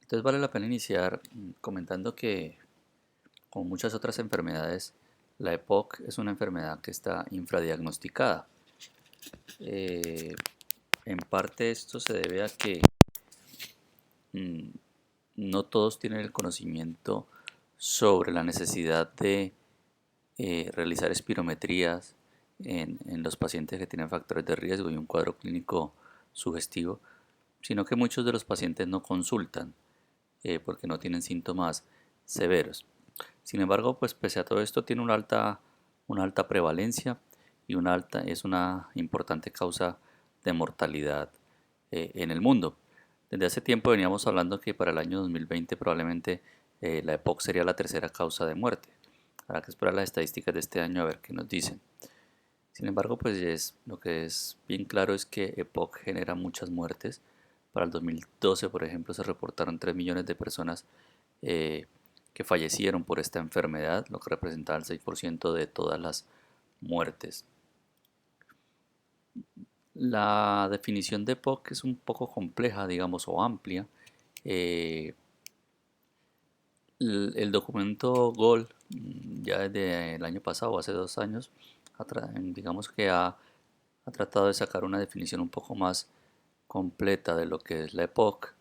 Entonces vale la pena iniciar comentando que, como muchas otras enfermedades, la EPOC es una enfermedad que está infradiagnosticada. Eh, en parte esto se debe a que mm, no todos tienen el conocimiento sobre la necesidad de realizar espirometrías en los pacientes que tienen factores de riesgo y un cuadro clínico sugestivo, sino que muchos de los pacientes no consultan porque no tienen síntomas severos. Sin embargo, pues pese a todo esto tiene una alta prevalencia y es una importante causa de mortalidad en el mundo. Desde hace tiempo veníamos hablando que para el año 2020 probablemente la EPOC sería la tercera causa de muerte. Habrá que esperar las estadísticas de este año a ver qué nos dicen. Sin embargo, lo que es bien claro es que EPOC genera muchas muertes. Para el 2012, por ejemplo, se reportaron 3 millones de personas eh, que fallecieron por esta enfermedad, lo que representaba el 6% de todas las muertes. La definición de EPOC es un poco compleja, digamos, o amplia. Eh, el documento GOL, ya desde el año pasado, hace 2 años, digamos que ha tratado de sacar una definición un poco más completa de lo que es la EPOC,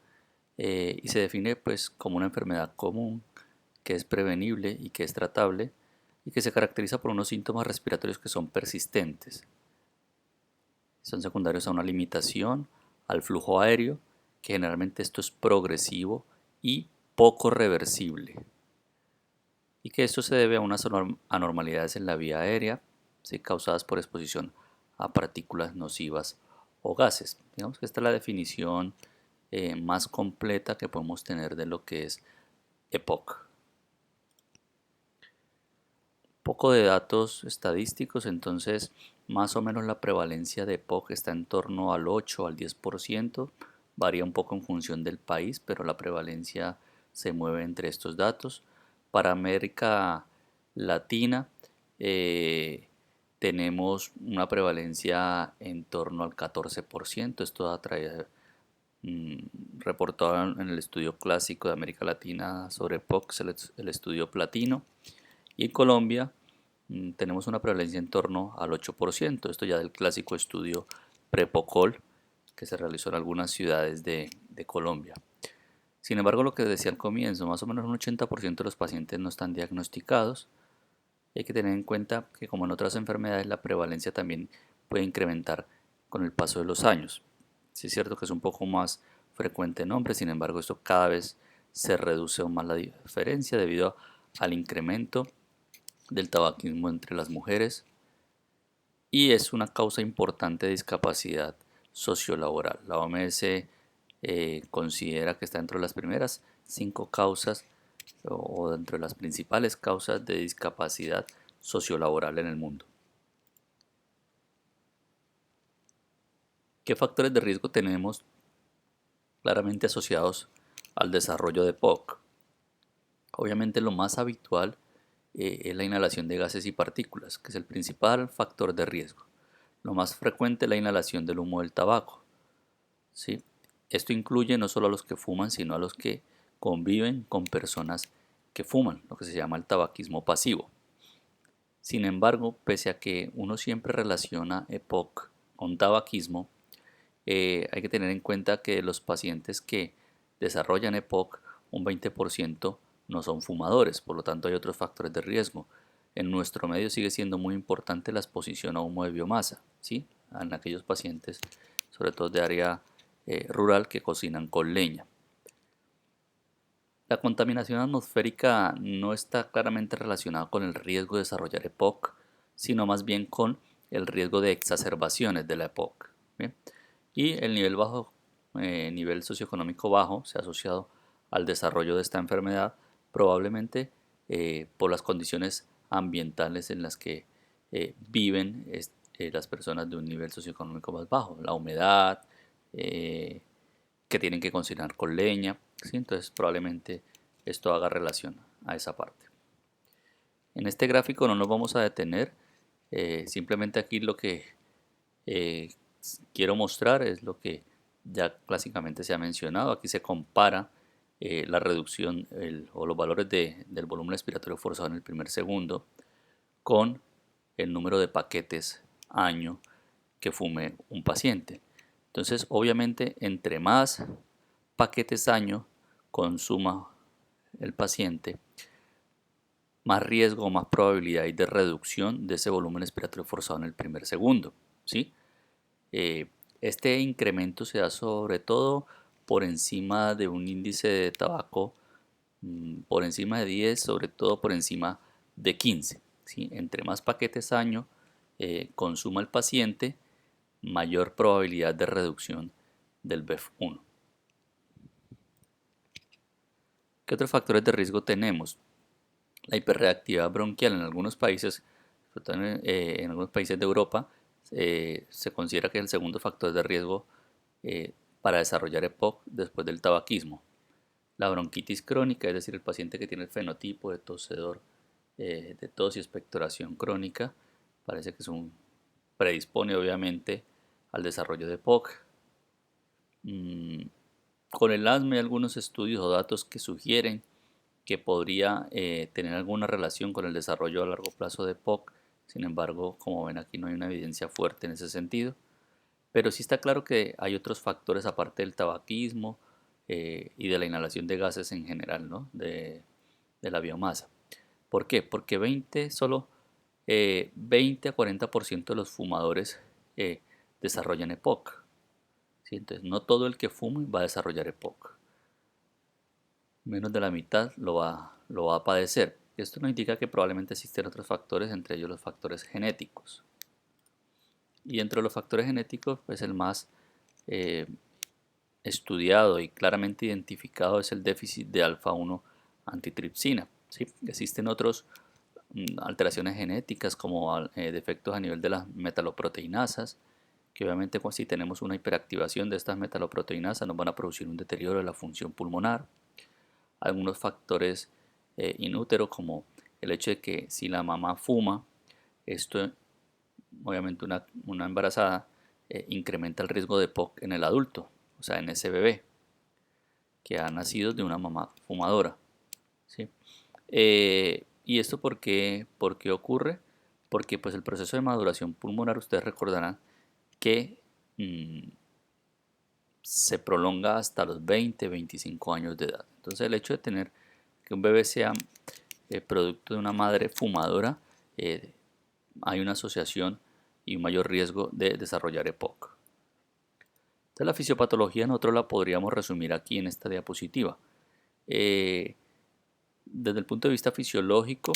y se define pues como una enfermedad común que es prevenible y que es tratable y que se caracteriza por unos síntomas respiratorios que son persistentes. Son secundarios a una limitación al flujo aéreo, que generalmente esto es progresivo y poco reversible, y que esto se debe a unas anormalidades en la vía aérea, ¿sí?, causadas por exposición a partículas nocivas o gases. Digamos que esta es la definición más completa que podemos tener de lo que es EPOC. Poco de datos estadísticos, entonces más o menos la prevalencia de EPOC está en torno al 8 al 10%, varía un poco en función del país, pero la prevalencia se mueve entre estos datos. Para América Latina eh, tenemos una prevalencia en torno al 14%, esto ha traído reportado en el estudio clásico de América Latina sobre EPOC, el estudio platino, y en Colombia tenemos una prevalencia en torno al 8%, esto ya del clásico estudio Prepocol que se realizó en algunas ciudades de Colombia. Sin embargo, lo que decía al comienzo, más o menos un 80% de los pacientes no están diagnosticados. Hay que tener en cuenta que, como en otras enfermedades, la prevalencia también puede incrementar con el paso de los años. Sí es cierto que es un poco más frecuente en hombres, sin embargo esto cada vez se reduce aún más la diferencia debido al incremento del tabaquismo entre las mujeres, y es una causa importante de discapacidad sociolaboral. La OMS considera que está dentro de las primeras 5 causas o dentro de las principales causas de discapacidad sociolaboral en el mundo. ¿Qué factores de riesgo tenemos claramente asociados al desarrollo de POC? Obviamente lo más habitual es la inhalación de gases y partículas, que es el principal factor de riesgo. Lo más frecuente es la inhalación del humo del tabaco, ¿sí? Esto incluye no solo a los que fuman, sino a los que conviven con personas que fuman, lo que se llama el tabaquismo pasivo. Sin embargo, pese a que uno siempre relaciona EPOC con tabaquismo, hay que tener en cuenta que los pacientes que desarrollan EPOC, un 20% no son fumadores, por lo tanto hay otros factores de riesgo. En nuestro medio sigue siendo muy importante la exposición a humo de biomasa, ¿sí?, en aquellos pacientes, sobre todo de área rural, que cocinan con leña. La contaminación atmosférica no está claramente relacionada con el riesgo de desarrollar EPOC, sino más bien con el riesgo de exacerbaciones de la EPOC. ¿Bien? Y el nivel socioeconómico bajo se ha asociado al desarrollo de esta enfermedad, probablemente por las condiciones ambientales en las que viven las personas de un nivel socioeconómico más bajo, la humedad, eh, que tienen que cocinar con leña, ¿sí? Entonces probablemente esto haga relación a esa parte. En este gráfico no nos vamos a detener, simplemente aquí lo que eh, quiero mostrar es lo que ya clásicamente se ha mencionado. Aquí se compara la reducción o los valores del volumen respiratorio forzado en el primer segundo con el número de paquetes año que fume un paciente. Entonces, obviamente, entre más paquetes año consuma el paciente, más riesgo o más probabilidad hay de reducción de ese volumen respiratorio forzado en el primer segundo, ¿sí? Este incremento se da sobre todo por encima de un índice de tabaco por encima de 10, sobre todo por encima de 15, ¿sí? Entre más paquetes año consuma el paciente, mayor probabilidad de reducción del BEF1. ¿Qué otros factores de riesgo tenemos? La hiperreactividad bronquial en algunos países, sobre todo en algunos países de Europa, se considera que es el segundo factor de riesgo para desarrollar EPOC después del tabaquismo. La bronquitis crónica, es decir, el paciente que tiene el fenotipo de tosedor, de tos y expectoración crónica, parece que predispone obviamente al desarrollo de EPOC. Con el asma hay algunos estudios o datos que sugieren que podría tener alguna relación con el desarrollo a largo plazo de EPOC. Sin embargo, como ven aquí no hay una evidencia fuerte en ese sentido. Pero sí está claro que hay otros factores aparte del tabaquismo y de la inhalación de gases en general, ¿no? de la biomasa. ¿Por qué? Porque solo 20 a 40% de los fumadores desarrollan EPOC. ¿Sí? Entonces, no todo el que fume va a desarrollar EPOC. Menos de la mitad lo va a padecer. Esto no indica que probablemente existen otros factores, entre ellos los factores genéticos. Y entre los factores genéticos, pues el más estudiado y claramente identificado es el déficit de alfa-1 antitripsina. ¿Sí? Existen otras alteraciones genéticas como defectos a nivel de las metaloproteinasas, que obviamente si tenemos una hiperactivación de estas metaloproteinasas nos van a producir un deterioro de la función pulmonar. Algunos factores inúteros como el hecho de que si la mamá fuma, esto obviamente una embarazada incrementa el riesgo de EPOC en el adulto, o sea, en ese bebé que ha nacido de una mamá fumadora. ¿Sí? ¿Y esto por qué ocurre? Porque pues el proceso de maduración pulmonar, ustedes recordarán que se prolonga hasta los 20-25 años de edad. Entonces el hecho de tener que un bebé sea producto de una madre fumadora, hay una asociación y un mayor riesgo de desarrollar EPOC. Entonces la fisiopatología nosotros la podríamos resumir aquí en esta diapositiva. Desde el punto de vista fisiológico,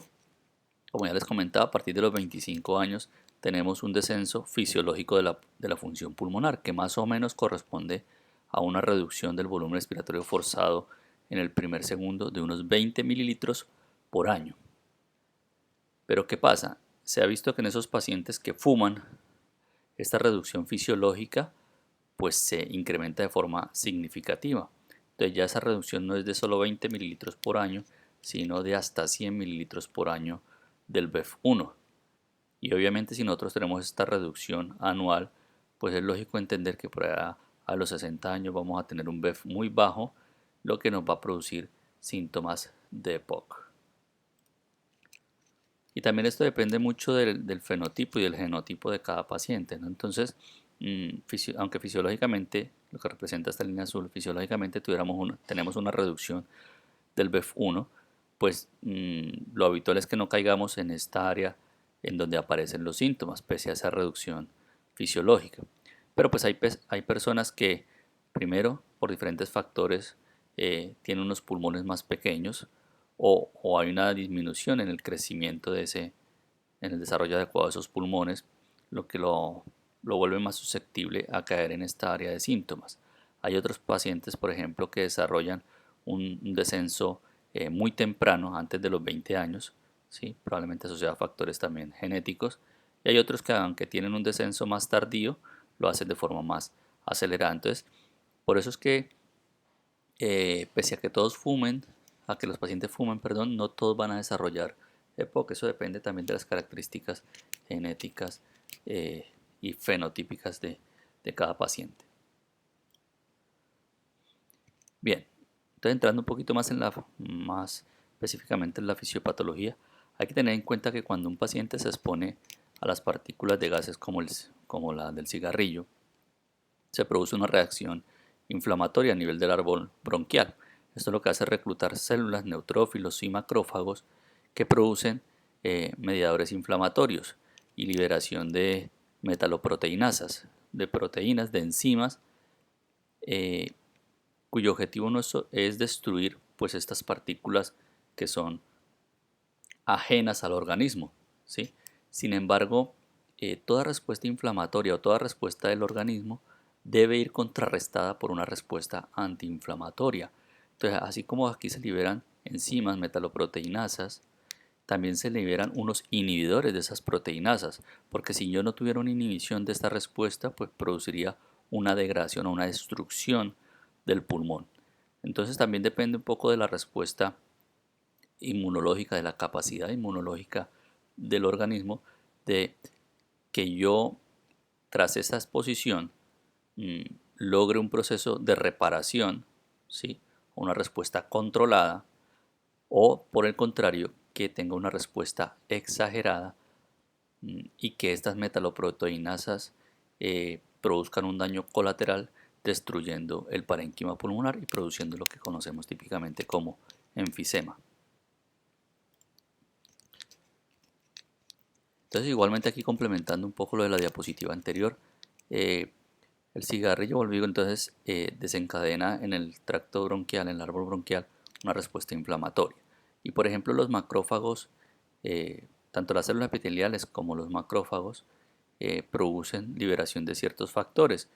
como ya les comentaba, a partir de los 25 años tenemos un descenso fisiológico de la función pulmonar, que más o menos corresponde a una reducción del volumen respiratorio forzado en el primer segundo de unos 20 mililitros por año. Pero ¿qué pasa? Se ha visto que en esos pacientes que fuman, esta reducción fisiológica pues se incrementa de forma significativa. Entonces ya esa reducción no es de solo 20 mililitros por año, sino de hasta 100 mililitros por año del BEF1. Y obviamente si nosotros tenemos esta reducción anual, pues es lógico entender que por allá a los 60 años vamos a tener un BEF muy bajo, lo que nos va a producir síntomas de EPOC. Y también esto depende mucho del fenotipo y del genotipo de cada paciente, ¿no? Entonces, aunque fisiológicamente, lo que representa esta línea azul, fisiológicamente tenemos una reducción del BEF1, pues lo habitual es que no caigamos en esta área en donde aparecen los síntomas, pese a esa reducción fisiológica. Pero pues hay personas que, primero, por diferentes factores, tienen unos pulmones más pequeños o hay una disminución en el crecimiento en el desarrollo adecuado de esos pulmones, lo que lo vuelve más susceptible a caer en esta área de síntomas. Hay otros pacientes, por ejemplo, que desarrollan un descenso muy temprano, antes de los 20 años, ¿sí? Probablemente asociado a factores también genéticos, y hay otros que aunque tienen un descenso más tardío, lo hacen de forma más acelerada. Entonces, por eso es que pese a que a que los pacientes fumen, perdón, no todos van a desarrollar EPOC. Eso depende también de las características genéticas y fenotípicas de cada paciente. Bien, Entonces, entrando un poquito más específicamente en la fisiopatología, hay que tener en cuenta que cuando un paciente se expone a las partículas de gases como la del cigarrillo, se produce una reacción inflamatoria a nivel del árbol bronquial. Esto lo que hace es reclutar células, neutrófilos y macrófagos que producen mediadores inflamatorios y liberación de metaloproteinasas, de proteínas, de enzimas, eh, cuyo objetivo no es destruir pues estas partículas que son ajenas al organismo, ¿sí? Sin embargo, toda respuesta inflamatoria o toda respuesta del organismo debe ir contrarrestada por una respuesta antiinflamatoria. Entonces, así como aquí se liberan enzimas, metaloproteinasas, también se liberan unos inhibidores de esas proteinasas, porque si yo no tuviera una inhibición de esta respuesta, pues produciría una degradación o una destrucción del pulmón. Entonces también depende un poco de la respuesta inmunológica, de la capacidad inmunológica del organismo, de que yo tras esa exposición mm, logre un proceso de reparación, ¿sí? Una respuesta controlada, o por el contrario, que tenga una respuesta exagerada y que estas metaloproteinasas produzcan un daño colateral destruyendo el parénquima pulmonar y produciendo lo que conocemos típicamente como enfisema. Entonces, igualmente aquí complementando un poco lo de la diapositiva anterior, eh, el cigarrillo volvido entonces desencadena en el tracto bronquial, en el árbol bronquial, una respuesta inflamatoria. Y por ejemplo los macrófagos, tanto las células epiteliales como los macrófagos, producen liberación de ciertos factores.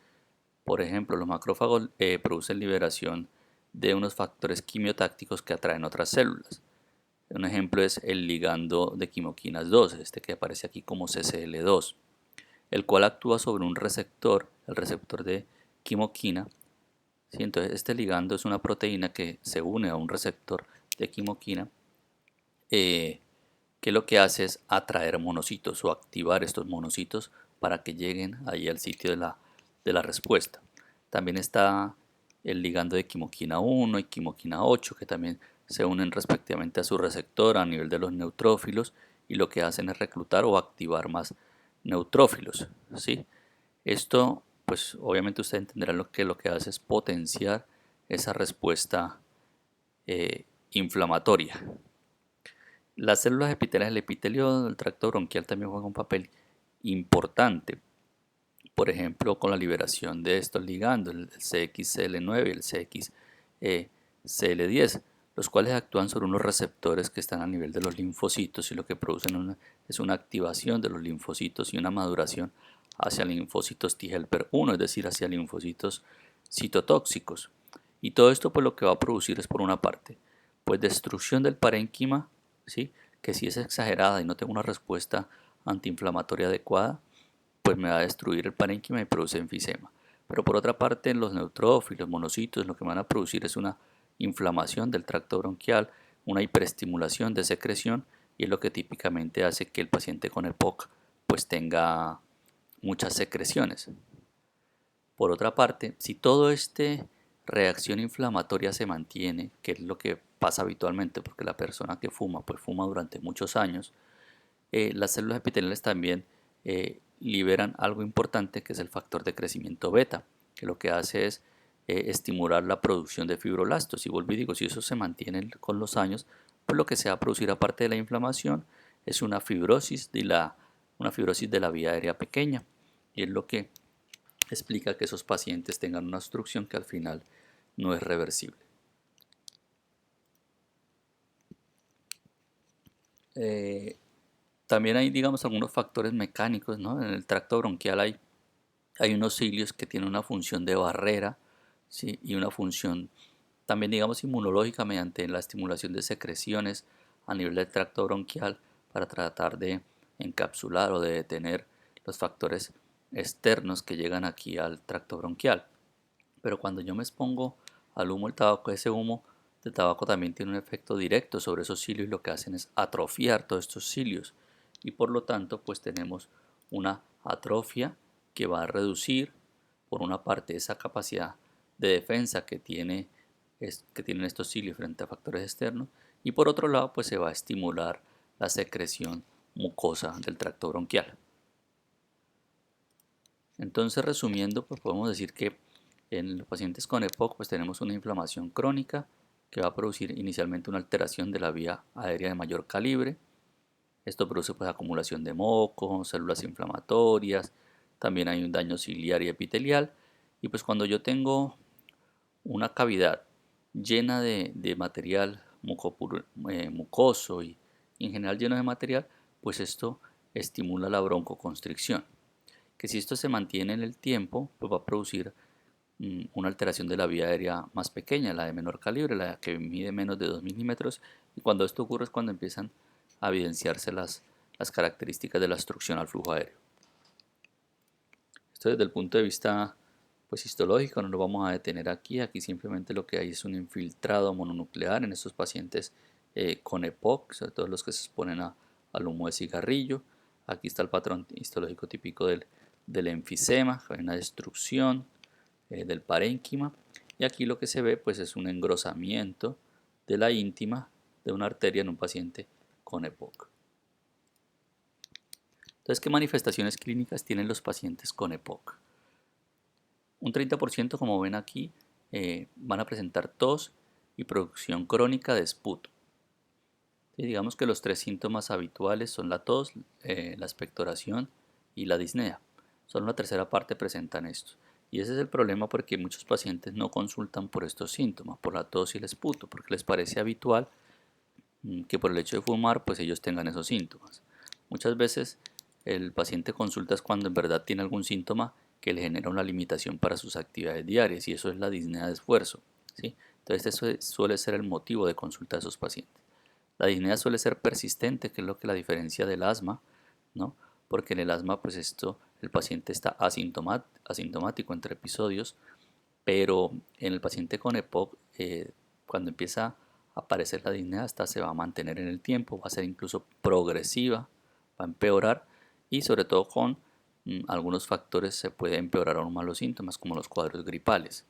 Por ejemplo, los macrófagos producen liberación de unos factores quimiotácticos que atraen otras células. Un ejemplo es el ligando de quimoquinas 2, este que aparece aquí como CCL2, el cual actúa sobre un receptor, el receptor de quimoquina. ¿Sí? Entonces, este ligando es una proteína que se une a un receptor de quimoquina, que lo que hace es atraer monocitos o activar estos monocitos para que lleguen ahí al sitio de la respuesta. También está el ligando de quimoquina 1 y quimoquina 8, que también se unen respectivamente a su receptor a nivel de los neutrófilos, y lo que hacen es reclutar o activar más neutrófilos, ¿sí? Esto, pues obviamente usted entenderá lo que hace es potenciar esa respuesta inflamatoria. Las células epiteliales, el epitelio del tracto bronquial también juega un papel importante, por ejemplo, con la liberación de estos ligandos, el CXCL9 y el CXCL10, los cuales actúan sobre unos receptores que están a nivel de los linfocitos y lo que producen es una activación de los linfocitos y una maduración hacia linfocitos T helper 1, es decir, hacia linfocitos citotóxicos. Y todo esto pues lo que va a producir es por una parte, pues destrucción del parénquima, ¿sí? Que si es exagerada y no tengo una respuesta antiinflamatoria adecuada, pues me va a destruir el parénquima y produce enfisema. Pero por otra parte, los neutrófilos, monocitos, lo que van a producir es una inflamación del tracto bronquial, una hiperestimulación de secreción, y es lo que típicamente hace que el paciente con EPOC pues tenga muchas secreciones. Por otra parte, si toda esta reacción inflamatoria se mantiene, que es lo que pasa habitualmente porque la persona que fuma pues fuma durante muchos años, las células epiteliales también liberan algo importante, que es el factor de crecimiento beta, que lo que hace es estimular la producción de fibroblastos. Y vuelvo y digo, si eso se mantiene con los años, pues lo que se va a producir aparte de la inflamación es una fibrosis de la vía aérea pequeña, y es lo que explica que esos pacientes tengan una obstrucción que al final no es reversible. Eh, También hay, digamos, algunos factores mecánicos, ¿no? En el tracto bronquial hay unos cilios que tienen una función de barrera, ¿sí? Y una función también, digamos, inmunológica mediante la estimulación de secreciones a nivel del tracto bronquial para tratar de encapsular o de detener los factores externos que llegan aquí al tracto bronquial. Pero cuando yo me expongo al humo del tabaco, ese humo de tabaco también tiene un efecto directo sobre esos cilios, y lo que hacen es atrofiar todos estos cilios, y por lo tanto pues tenemos una atrofia que va a reducir por una parte esa capacidad de defensa que tiene que tienen estos cilios frente a factores externos, y por otro lado pues se va a estimular la secreción mucosa del tracto bronquial. Entonces, resumiendo, pues podemos decir que en los pacientes con EPOC pues tenemos una inflamación crónica que va a producir inicialmente una alteración de la vía aérea de mayor calibre. Esto produce pues acumulación de moco, células inflamatorias, también hay un daño ciliar y epitelial. Y pues cuando yo tengo una cavidad llena de material mucoso y en general lleno de material, pues esto estimula la broncoconstricción, que si esto se mantiene en el tiempo, pues va a producir una alteración de la vía aérea más pequeña, la de menor calibre, la que mide menos de 2 milímetros, y cuando esto ocurre es cuando empiezan a evidenciarse las características de la obstrucción al flujo aéreo. Esto desde el punto de vista pues histológico no lo vamos a detener aquí simplemente lo que hay es un infiltrado mononuclear en estos pacientes con EPOC, sobre todo los que se exponen al humo de cigarrillo. Aquí está el patrón histológico típico del enfisema, hay una destrucción del parénquima, y aquí lo que se ve pues es un engrosamiento de la íntima de una arteria en un paciente con EPOC. Entonces, ¿qué manifestaciones clínicas tienen los pacientes con EPOC? Un 30%, como ven aquí, van a presentar tos y producción crónica de esputo. Y digamos que los tres síntomas habituales son la tos, la expectoración y la disnea. Solo una tercera parte presentan esto. Y ese es el problema porque muchos pacientes no consultan por estos síntomas, por la tos y el esputo, porque les parece habitual que por el hecho de fumar, pues ellos tengan esos síntomas. Muchas veces el paciente consulta es cuando en verdad tiene algún síntoma que le genera una limitación para sus actividades diarias, y eso es la disnea de esfuerzo, ¿sí? Entonces eso suele ser el motivo de consulta de esos pacientes. La disnea suele ser persistente, que es lo que la diferencia del asma, ¿no? Porque en el asma pues el paciente está asintomático entre episodios, pero en el paciente con EPOC, cuando empieza a aparecer la disnea, esta se va a mantener en el tiempo, va a ser incluso progresiva, va a empeorar, y sobre todo con algunos factores se puede empeorar aún más los síntomas, como los cuadros gripales.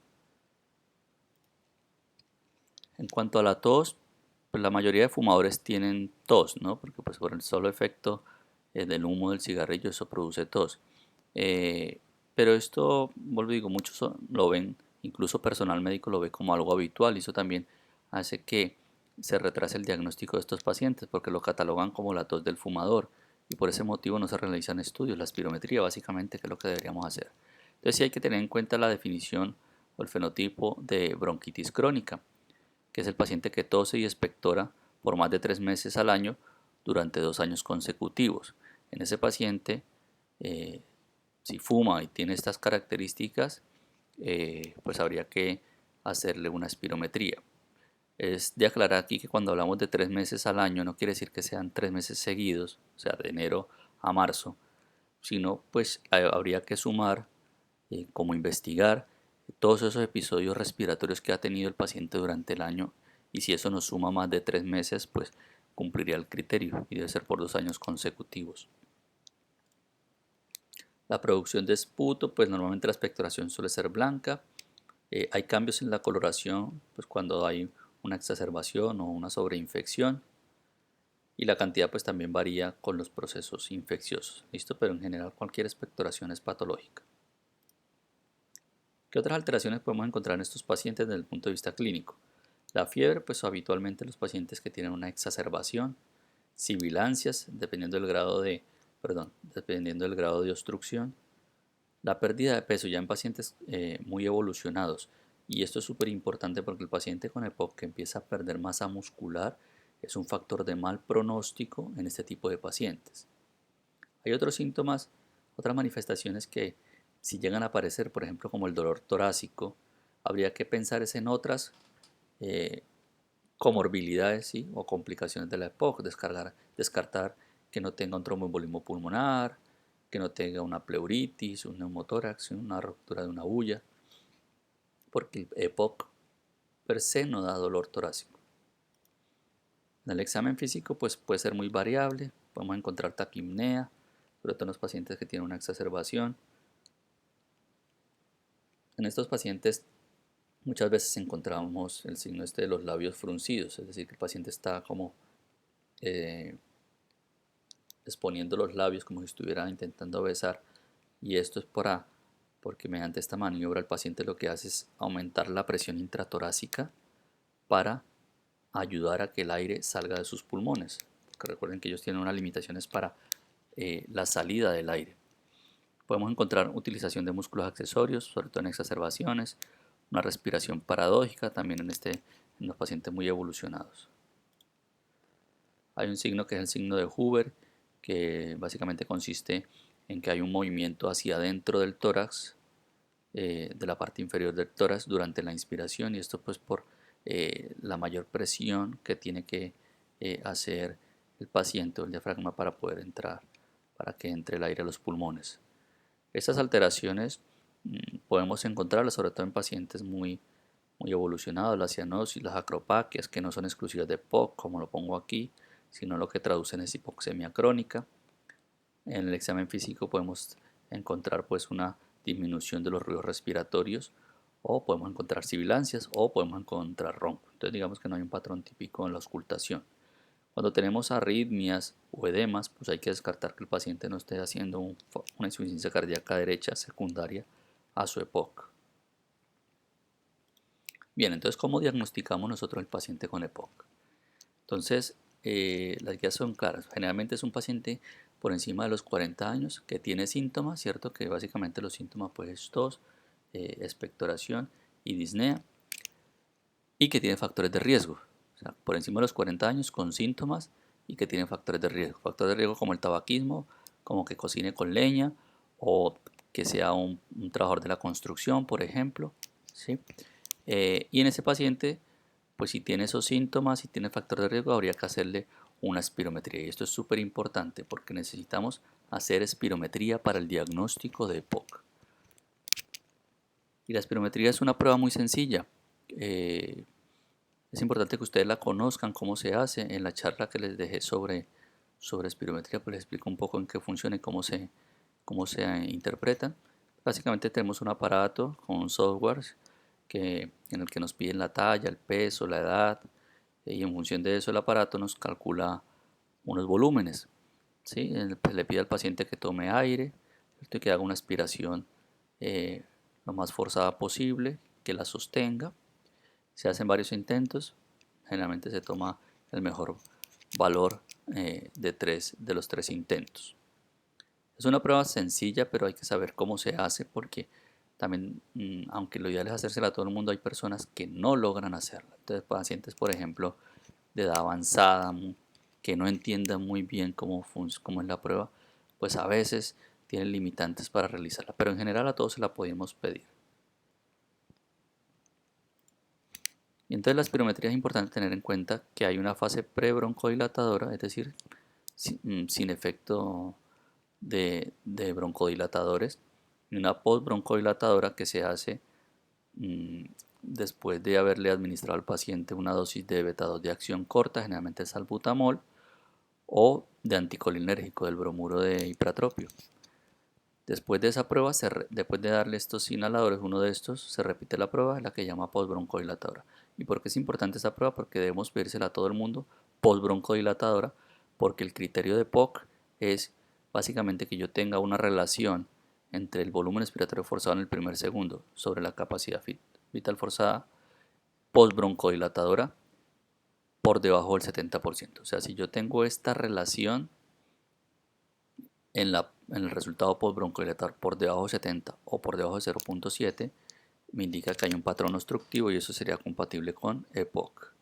En cuanto a la tos, pues la mayoría de fumadores tienen tos, ¿no? Porque pues por el solo efecto del humo del cigarrillo eso produce tos. Eh, pero esto, vuelvo y digo, muchos lo ven, incluso personal médico lo ve como algo habitual, y eso también hace que se retrase el diagnóstico de estos pacientes porque lo catalogan como la tos del fumador, y por ese motivo no se realizan estudios, la espirometría básicamente, que es lo que deberíamos hacer. Entonces sí hay que tener en cuenta la definición o el fenotipo de bronquitis crónica, que es el paciente que tose y expectora por más de 3 meses al año durante 2 años consecutivos. En ese paciente, si fuma y tiene estas características, pues habría que hacerle una espirometría. Es de aclarar aquí que cuando hablamos de 3 meses al año no quiere decir que sean 3 meses seguidos, o sea, de enero a marzo, sino pues habría que sumar, como investigar todos esos episodios respiratorios que ha tenido el paciente durante el año, y si eso nos suma más de 3 meses, pues cumpliría el criterio y debe ser por 2 años consecutivos. La producción de esputo, pues normalmente la expectoración suele ser blanca. Hay cambios en la coloración pues cuando hay una exacerbación o una sobreinfección, y la cantidad pues también varía con los procesos infecciosos, ¿listo? Pero en general cualquier expectoración es patológica. ¿Qué otras alteraciones podemos encontrar en estos pacientes desde el punto de vista clínico? La fiebre, pues habitualmente los pacientes que tienen una exacerbación, sibilancias, dependiendo del grado de obstrucción, la pérdida de peso ya en pacientes muy evolucionados, y esto es súper importante porque el paciente con EPOC que empieza a perder masa muscular es un factor de mal pronóstico en este tipo de pacientes. Hay otros síntomas, otras manifestaciones que si llegan a aparecer, por ejemplo como el dolor torácico, habría que pensar en otras eh, comorbilidades, ¿sí? O complicaciones de la EPOC, descartar que no tenga un tromboembolismo pulmonar, que no tenga una pleuritis, un neumotórax, una ruptura de una bulla, porque el EPOC per se no da dolor torácico. En el examen físico pues puede ser muy variable, podemos encontrar taquipnea, sobre todo en los pacientes que tienen una exacerbación. En estos pacientes muchas veces encontramos el signo este de los labios fruncidos, es decir, que el paciente está como eh, exponiendo los labios como si estuviera intentando besar, y esto es porque mediante esta maniobra el paciente lo que hace es aumentar la presión intratorácica para ayudar a que el aire salga de sus pulmones, porque recuerden que ellos tienen unas limitaciones para la salida del aire. Podemos encontrar utilización de músculos accesorios, sobre todo en exacerbaciones, una respiración paradójica también en los pacientes muy evolucionados. Hay un signo que es el signo de Huber, que básicamente consiste en que hay un movimiento hacia adentro del tórax, de la parte inferior del tórax durante la inspiración, y esto pues por la mayor presión que tiene que hacer el paciente o el diafragma para poder entrar, para que entre el aire a los pulmones. Estas alteraciones podemos encontrarlas sobre todo en pacientes muy evolucionados, la cianosis, las acropaquias, que no son exclusivas de POC, como lo pongo aquí, sino lo que traducen es hipoxemia crónica. En el examen físico podemos encontrar pues una disminución de los ruidos respiratorios, o podemos encontrar sibilancias, o podemos encontrar ronco. Entonces digamos que no hay un patrón típico en la auscultación. Cuando tenemos arritmias o edemas, pues hay que descartar que el paciente no esté haciendo una insuficiencia cardíaca derecha secundaria a su EPOC. Bien, entonces, ¿cómo diagnosticamos nosotros el paciente con EPOC? Entonces, las guías son claras. Generalmente es un paciente por encima de los 40 años que tiene síntomas, ¿cierto? Que básicamente los síntomas pues es tos, expectoración y disnea, y que tiene factores de riesgo. O sea, por encima de los 40 años con síntomas y que tiene factores de riesgo. Factores de riesgo como el tabaquismo, como que cocine con leña o que sea un trabajador de la construcción, por ejemplo, ¿sí? Y en ese paciente, pues si tiene esos síntomas y tiene factor de riesgo, habría que hacerle una espirometría. Y esto es súper importante porque necesitamos hacer espirometría para el diagnóstico de EPOC. Y la espirometría es una prueba muy sencilla. Es importante que ustedes la conozcan, cómo se hace. En la charla que les dejé sobre espirometría, pues les explico un poco en qué funciona y cómo se interpretan. Básicamente tenemos un aparato con un software en el que nos piden la talla, el peso, la edad, y en función de eso el aparato nos calcula unos volúmenes. ¿Sí? Pues le pide al paciente que tome aire, que haga una aspiración lo más forzada posible, que la sostenga. Se hacen varios intentos, generalmente se toma el mejor valor de los tres intentos. Es una prueba sencilla, pero hay que saber cómo se hace porque también, aunque lo ideal es hacérsela a todo el mundo, hay personas que no logran hacerla. Entonces, pacientes, por ejemplo, de edad avanzada, que no entiendan muy bien cómo es la prueba, pues a veces tienen limitantes para realizarla, pero en general a todos se la podemos pedir. Y entonces la espirometría es importante tener en cuenta que hay una fase prebroncodilatadora, es decir, sin efecto de broncodilatadores, y una postbroncodilatadora que se hace mm, después de haberle administrado al paciente una dosis de beta-2 de acción corta, generalmente salbutamol, o de anticolinérgico del bromuro de ipratropio. Después de esa prueba, después de darle estos inhaladores, uno de estos, se repite la prueba, la que llama postbroncodilatadora. ¿Y por qué es importante esta prueba? Porque debemos pedírsela a todo el mundo postbroncodilatadora, porque el criterio de POC es básicamente que yo tenga una relación entre el volumen expiratorio forzado en el primer segundo sobre la capacidad vital forzada postbroncodilatadora por debajo del 70%. O sea, si yo tengo esta relación en el resultado postbroncodilatador por debajo de 70 o por debajo de 0.7, me indica que hay un patrón obstructivo y eso sería compatible con EPOC.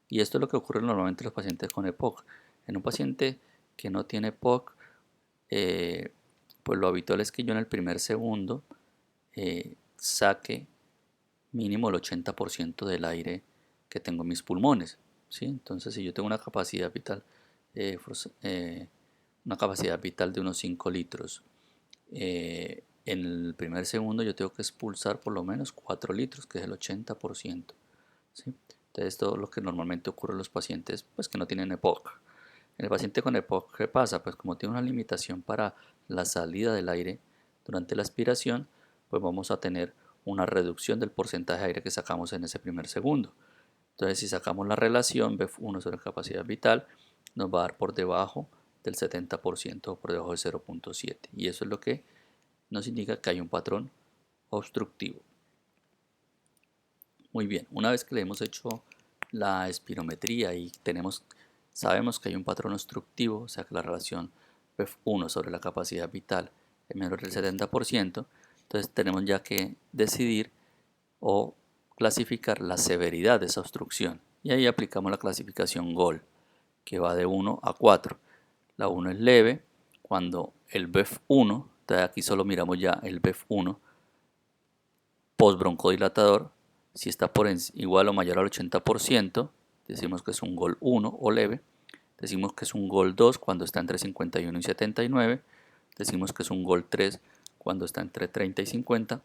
Y esto es lo que ocurre normalmente en los pacientes con EPOC. En un paciente que no tiene EPOC, pues lo habitual es que yo en el primer segundo saque mínimo el 80% del aire que tengo en mis pulmones, ¿sí? Entonces, si yo tengo eh, eh, una capacidad vital de unos 5 litros, en el primer segundo yo tengo que expulsar por lo menos 4 litros, que es el 80%, ¿sí? Entonces, esto es lo que normalmente ocurre en los pacientes pues, que no tienen EPOC. En el paciente con EPOC, ¿qué pasa? Pues como tiene una limitación para la salida del aire durante la aspiración, pues vamos a tener una reducción del porcentaje de aire que sacamos en ese primer segundo. Entonces, si sacamos la relación BEF1 sobre capacidad vital, nos va a dar por debajo del 70% o por debajo de 0.7. Y eso es lo que nos indica que hay un patrón obstructivo. Muy bien, una vez que le hemos hecho la espirometría y sabemos que hay un patrón obstructivo, o sea que la relación BEF1 sobre la capacidad vital es menor del 70%, entonces tenemos ya que decidir o clasificar la severidad de esa obstrucción. Y ahí aplicamos la clasificación GOL, que va de 1 a 4. La 1 es leve, cuando el BEF1, entonces aquí solo miramos ya el BEF1 postbroncodilatador, si está por igual o mayor al 80%, decimos que es un GOL 1 o leve. Decimos que es un GOL 2 cuando está entre 51 y 79. Decimos que es un GOL 3 cuando está entre 30 y 50.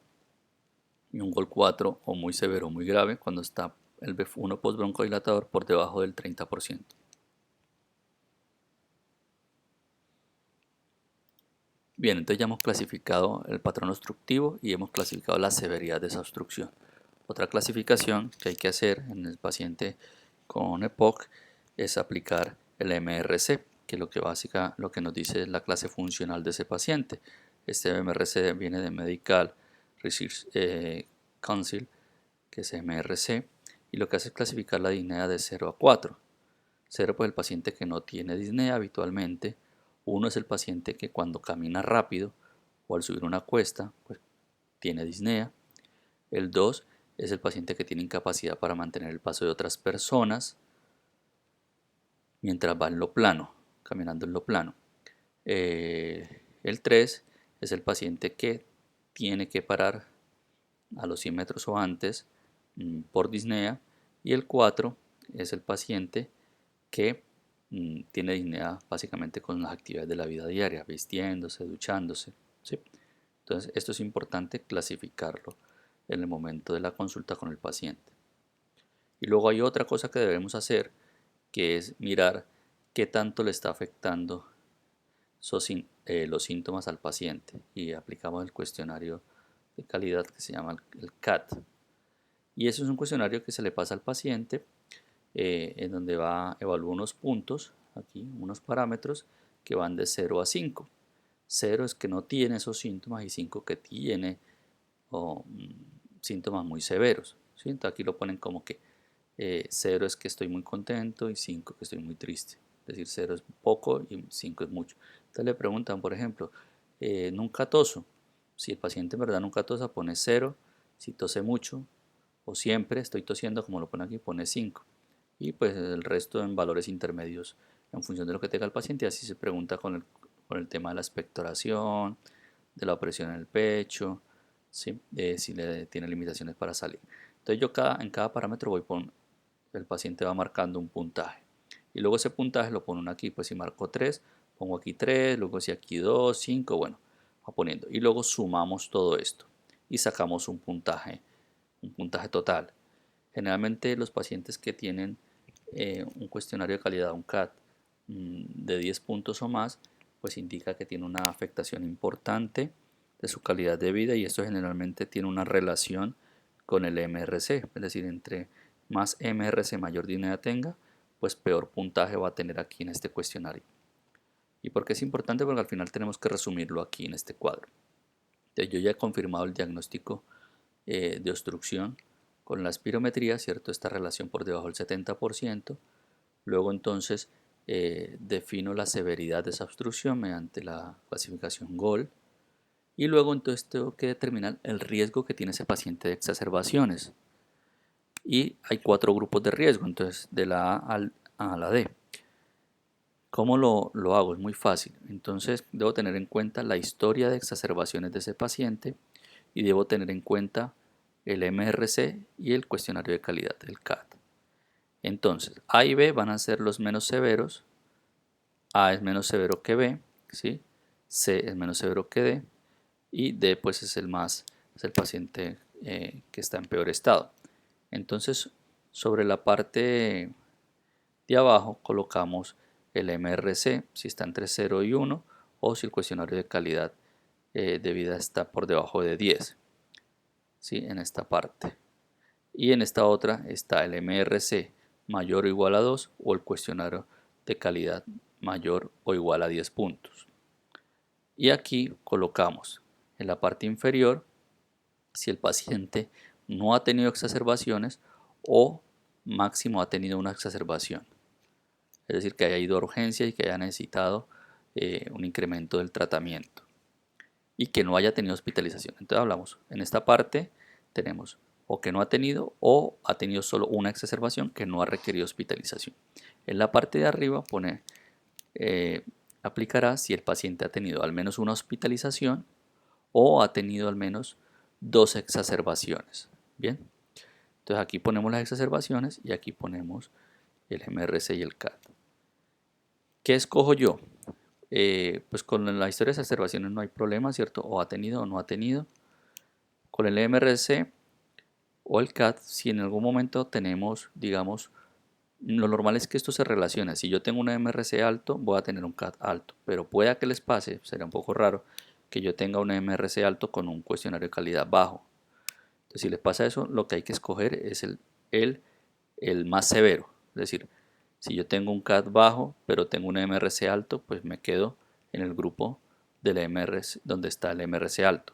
Y un GOL 4 o muy severo o muy grave cuando está el BEF1 postbroncodilatador por debajo del 30%. Bien, entonces ya hemos clasificado el patrón obstructivo y hemos clasificado la severidad de esa obstrucción. Otra clasificación que hay que hacer en el paciente con EPOC es aplicar el MRC, que lo que nos dice es la clase funcional de ese paciente. Este MRC viene de Medical Research Council, que es MRC, y lo que hace es clasificar la disnea de 0 a 4. 0 pues el paciente que no tiene disnea habitualmente. 1 es el paciente que cuando camina rápido o al subir una cuesta pues tiene disnea. El 2 es el paciente que tiene incapacidad para mantener el paso de otras personas mientras va en lo plano, caminando en lo plano. El 3 es el paciente que tiene que parar a los 100 metros o antes por disnea. Y el 4 es el paciente que tiene disnea básicamente con las actividades de la vida diaria, vistiéndose, duchándose, ¿sí? Entonces esto es importante clasificarlo en el momento de la consulta con el paciente. Y luego hay otra cosa que debemos hacer, que es mirar qué tanto le está afectando los síntomas al paciente. Y aplicamos el cuestionario de calidad que se llama el CAT. Y eso es un cuestionario que se le pasa al paciente en donde evalúa unos puntos, aquí unos parámetros que van de 0 a 5. 0 es que no tiene esos síntomas y 5 que tiene síntomas muy severos, ¿sí? Entonces aquí lo ponen como que 0 es que estoy muy contento y 5 que estoy muy triste. Es decir, 0 es poco y 5 es mucho. Entonces le preguntan, por ejemplo, nunca toso. Si el paciente en verdad nunca tosa, pone 0. Si tose mucho o siempre estoy tosiendo, como lo pone aquí, pone 5. Y pues el resto en valores intermedios en función de lo que tenga el paciente. Así se pregunta con el tema de la expectoración, de la opresión en el pecho, ¿sí? Si tiene limitaciones para salir. Entonces yo en cada parámetro el paciente va marcando un puntaje. Y luego ese puntaje lo pone aquí, pues si marco 3, pongo aquí 3, luego si aquí 2, 5, bueno, va poniendo. Y luego sumamos todo esto y sacamos un puntaje total. Generalmente los pacientes que tienen un cuestionario de calidad, un CAT, de 10 puntos o más, pues indica que tiene una afectación importante de su calidad de vida y esto generalmente tiene una relación con el MRC, es decir, entre más MRC mayor disnea tenga, pues peor puntaje va a tener aquí en este cuestionario. ¿Y por qué es importante? Porque al final tenemos que resumirlo aquí en este cuadro. Entonces, yo ya he confirmado el diagnóstico de obstrucción con la espirometría, ¿cierto? Esta relación por debajo del 70%. Luego entonces defino la severidad de esa obstrucción mediante la clasificación GOL. Y luego entonces tengo que determinar el riesgo que tiene ese paciente de exacerbaciones. Y hay 4 grupos de riesgo, entonces de la A a la D. ¿Cómo lo hago? Es muy fácil. Entonces debo tener en cuenta la historia de exacerbaciones de ese paciente y debo tener en cuenta el MRC y el cuestionario de calidad del CAT. Entonces, A y B van a ser los menos severos. A es menos severo que B, ¿sí? C es menos severo que D y D pues es el paciente que está en peor estado. Entonces, sobre la parte de abajo colocamos el MRC si está entre 0 y 1 o si el cuestionario de calidad de vida está por debajo de 10. ¿sí? En esta parte. Y en esta otra está el MRC mayor o igual a 2 o el cuestionario de calidad mayor o igual a 10 puntos. Y aquí colocamos en la parte inferior si el paciente no ha tenido exacerbaciones o máximo ha tenido una exacerbación. Es decir, que haya ido a urgencia y que haya necesitado un incremento del tratamiento y que no haya tenido hospitalización. Entonces hablamos, en esta parte tenemos o que no ha tenido o ha tenido solo una exacerbación que no ha requerido hospitalización. En la parte de arriba pone, aplicará si el paciente ha tenido al menos una hospitalización o ha tenido al menos 2 exacerbaciones. Bien, entonces aquí ponemos las exacerbaciones y aquí ponemos el MRC y el CAT. ¿Qué escojo yo? Pues con la historia de exacerbaciones no hay problema, ¿cierto? O ha tenido o no ha tenido. Con el MRC o el CAT, si en algún momento tenemos, digamos, lo normal es que esto se relacione. Si yo tengo un MRC alto, voy a tener un CAT alto, pero pueda que les pase, sería un poco raro, que yo tenga un MRC alto con un cuestionario de calidad bajo. Entonces, si les pasa eso, lo que hay que escoger es el más severo. Es decir, si yo tengo un CAT bajo, pero tengo un MRC alto, pues me quedo en el grupo del MRC, donde está el MRC alto.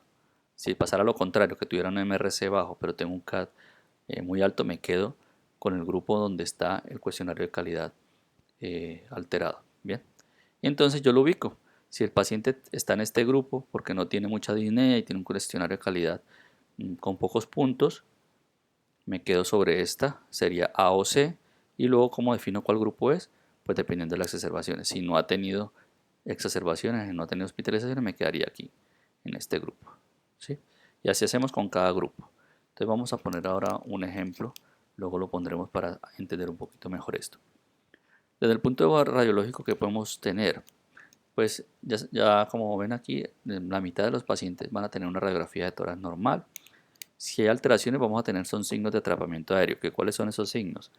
Si pasara lo contrario, que tuviera un MRC bajo, pero tengo un CAT muy alto, me quedo con el grupo donde está el cuestionario de calidad alterado. Bien, y entonces yo lo ubico. Si el paciente está en este grupo porque no tiene mucha disnea y tiene un cuestionario de calidad con pocos puntos, me quedo sobre esta, sería A o C, y luego como defino cuál grupo es, pues dependiendo de las exacerbaciones. Si no ha tenido exacerbaciones, no ha tenido hospitalizaciones, me quedaría aquí, en este grupo. ¿Sí? Y así hacemos con cada grupo. Entonces vamos a poner ahora un ejemplo, luego lo pondremos para entender un poquito mejor esto. Desde el punto de vista radiológico que podemos tener, pues ya como ven aquí, la mitad de los pacientes van a tener una radiografía de tórax normal. Si hay alteraciones vamos a tener son signos de atrapamiento aéreo. ¿Cuáles son esos signos?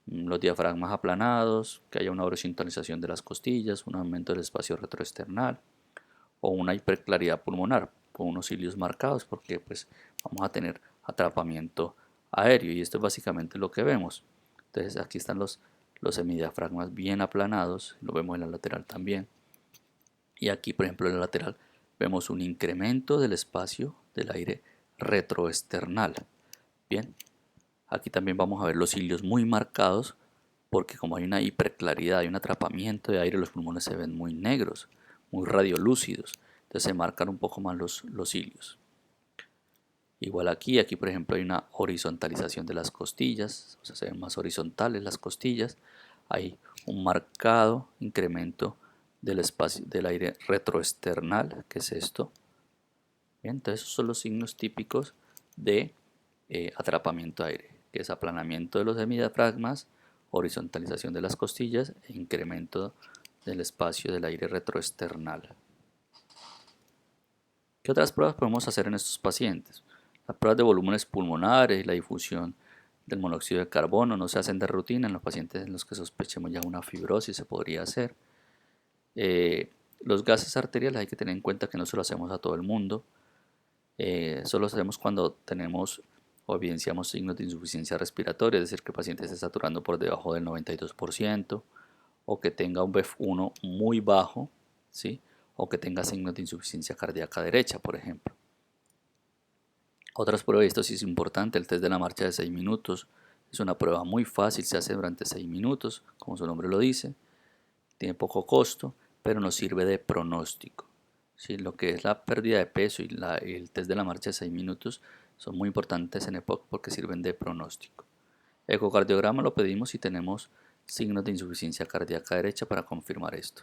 Los diafragmas aplanados, que haya una horizontalización de las costillas, un aumento del espacio retroesternal o una hiperclaridad pulmonar con unos cilios marcados porque pues vamos a tener atrapamiento aéreo y esto es básicamente lo que vemos. Entonces aquí están los semidiafragmas bien aplanados, lo vemos en la lateral también. Y aquí por ejemplo en la lateral vemos un incremento del espacio del aire retroesternal. Bien, aquí también vamos a ver los cilios muy marcados porque como hay una hiperclaridad, hay un atrapamiento de aire, los pulmones se ven muy negros, muy radiolúcidos. Entonces se marcan un poco más los cilios. Igual aquí por ejemplo hay una horizontalización de las costillas, o sea se ven más horizontales las costillas. Hay un marcado incremento del espacio del aire retroesternal, que es esto. Bien, entonces esos son los signos típicos de atrapamiento de aire, que es aplanamiento de los hemidiafragmas, horizontalización de las costillas e incremento del espacio del aire retroesternal. ¿Qué otras pruebas podemos hacer en estos pacientes? Las pruebas de volúmenes pulmonares y la difusión del monóxido de carbono no se hacen de rutina en los pacientes en los que sospechemos ya una fibrosis, se podría hacer. Los gases arteriales hay que tener en cuenta que no se lo hacemos a todo el mundo. Solo hacemos cuando tenemos o evidenciamos signos de insuficiencia respiratoria, es decir, que el paciente esté saturando por debajo del 92% o que tenga un BEF1 muy bajo, ¿sí? O que tenga signos de insuficiencia cardíaca derecha, por ejemplo. Otras pruebas, esto sí es importante, el test de la marcha de 6 minutos. Es una prueba muy fácil, se hace durante 6 minutos, como su nombre lo dice. Tiene poco costo, pero nos sirve de pronóstico. ¿Sí? Lo que es la pérdida de peso y el test de la marcha de 6 minutos son muy importantes en EPOC porque sirven de pronóstico. Ecocardiograma lo pedimos si tenemos signos de insuficiencia cardíaca derecha para confirmar esto.